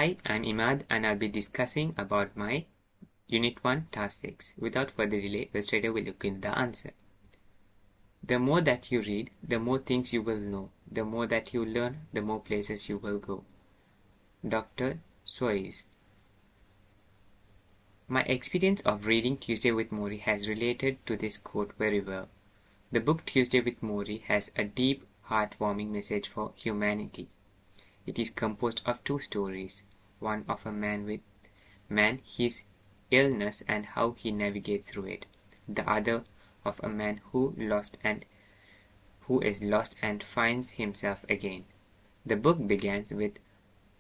Hi, I'm Imad and I'll be discussing about my Unit 1 Task 6. Without further delay, we'll straight away look into the answer. The more that you read, the more things you will know. The more that you learn, the more places you will go. Dr. Soares. My experience of reading Tuesday with Morrie has related to this quote very well. The book Tuesday with Morrie has a deep, heartwarming message for humanity. It is composed of two stories, one of a man, his illness and how he navigates through it, the other of a man who is lost and finds himself again. The book begins with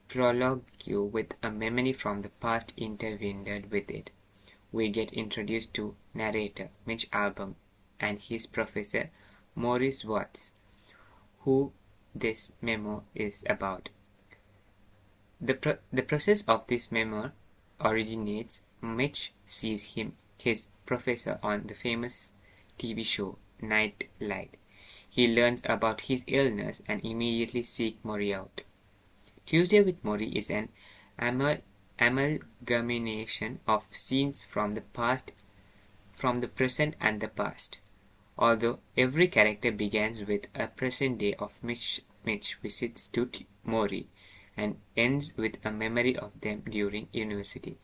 prologue with a memory from the past intertwined with it. We get introduced to narrator Mitch Albom and his professor Maurice Watts, who this memo is about. The process of this memo originates. Mitch sees his professor on the famous TV show Night Light. He learns about his illness and immediately seeks Morrie out. Tuesday with Morrie is an amalgamation of scenes from the present and the past. Although every character begins with a present day of Mitch visits to Morrie and ends with a memory of them during university.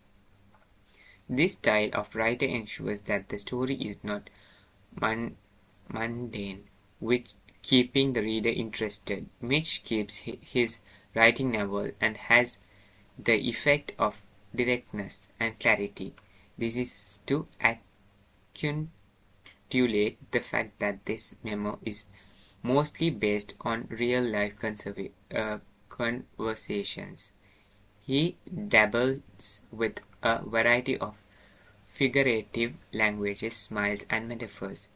This style of writer ensures that the story is not mundane, which keeping the reader interested. Mitch keeps his writing novel and has the effect of directness and clarity. This is to accentuate the fact that this memo is mostly based on real-life conversations. He dabbles with a variety of figurative languages, smiles, and metaphors.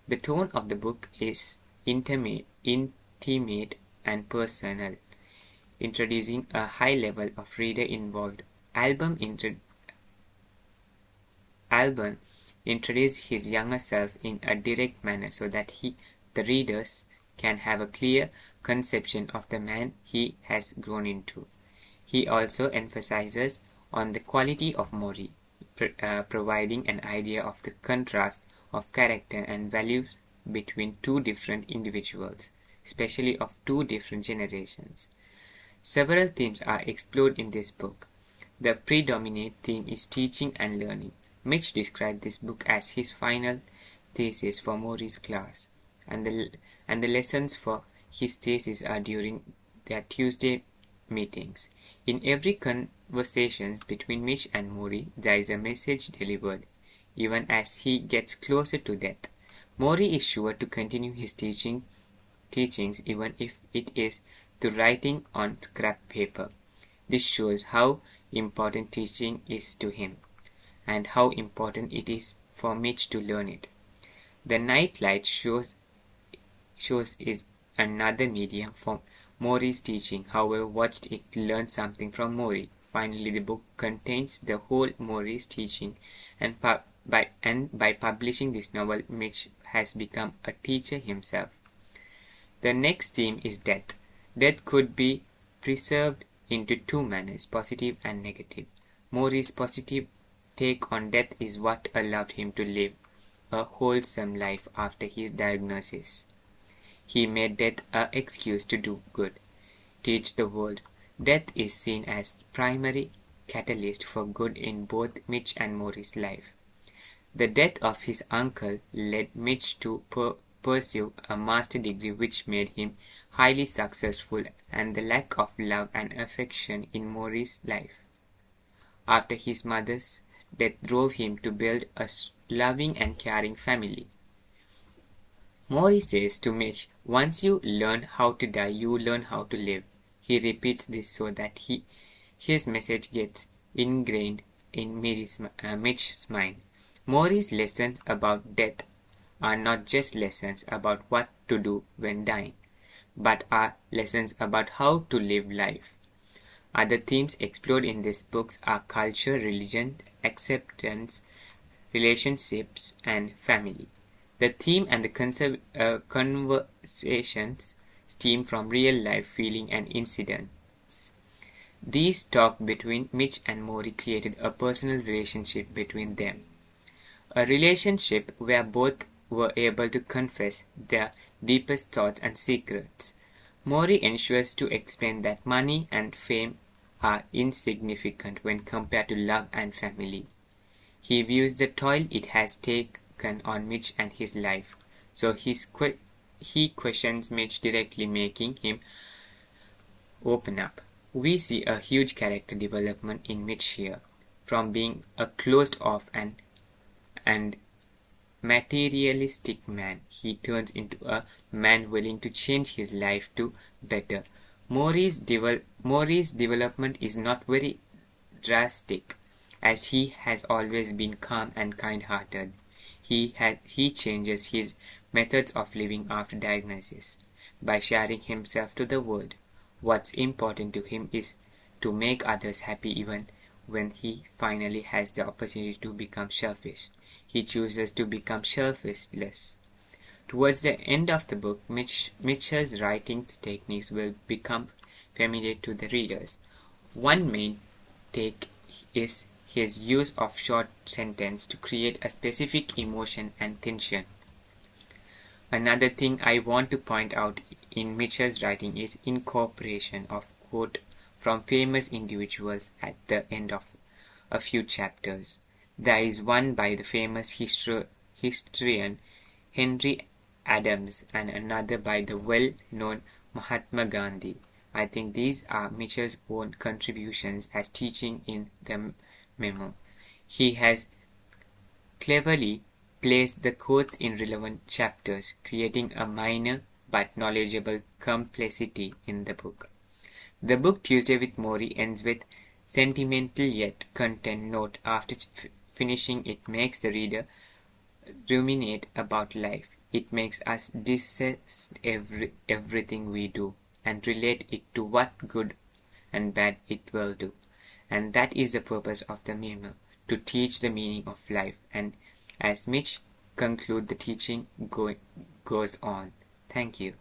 The tone of the book is intimate and personal, introducing a high level of reader-involved. Albom introduces his younger self in a direct manner so that the readers can have a clear conception of the man he has grown into. He also emphasizes on the quality of Morrie, providing an idea of the contrast of character and values between two different individuals, especially of two different generations. Several themes are explored in this book. The predominant theme is teaching and learning. Mitch described this book as his final thesis for Morrie's class, and the lessons for his thesis are during their Tuesday meetings. In every conversations between Mitch and Morrie, there is a message delivered, even as he gets closer to death. Morrie is sure to continue his teachings even if it is through writing on scrap paper. This shows how important teaching is to him, and how important it is for Mitch to learn it. The Night Light shows is another medium for Morrie's teaching. However, watched it learn something from Morrie. Finally, the book contains the whole Morrie's teaching, and by publishing this novel, Mitch has become a teacher himself. The next theme is death. Death could be preserved into two manners, positive and negative. Morrie's positive take on death is what allowed him to live a wholesome life after his diagnosis. He made death an excuse to do good, teach the world. Death is seen as the primary catalyst for good in both Mitch and Morrie's life. The death of his uncle led Mitch to pursue a master's degree which made him highly successful, and the lack of love and affection in Morrie's life after his mother's death drove him to build a loving and caring family. Morrie says to Mitch, "Once you learn how to die, you learn how to live." He repeats this so that his message gets ingrained in Mitch's mind. Morrie's lessons about death are not just lessons about what to do when dying, but are lessons about how to live life. Other themes explored in these books are culture, religion, acceptance, relationships, and family. The theme and the conversations stem from real-life feeling and incidents. These talks between Mitch and Maury created a personal relationship between them. A relationship where both were able to confess their deepest thoughts and secrets. Maury ensures to explain that money and fame are insignificant when compared to love and family. He views the toll it has taken on Mitch and his life, so he questions Mitch directly, making him open up. We see a huge character development in Mitch here, from being a closed-off and materialistic man, he turns into a man willing to change his life to better. Maury's development is not very drastic, as he has always been calm and kind-hearted. He changes his methods of living after diagnosis by sharing himself to the world. What's important to him is to make others happy even when he finally has the opportunity to become selfish. He chooses to become selfless. Towards the end of the book, Mitchell's writing techniques will become familiar to the readers. One main take is his use of short sentences to create a specific emotion and tension. Another thing I want to point out in Mitchell's writing is incorporation of quotes from famous individuals at the end of a few chapters. There is one by the famous historian Henry Adams and another by the well-known Mahatma Gandhi. I think these are Mitchell's own contributions as teaching in the memo. He has cleverly placed the quotes in relevant chapters, creating a minor but knowledgeable complexity in the book. The book Tuesday with Maury ends with sentimental yet content note. After finishing, it makes the reader ruminate about life. It makes us dissect everything we do and relate it to what good and bad it will do. And that is the purpose of the memo, to teach the meaning of life. And as Mitch concludes, the teaching goes on. Thank you.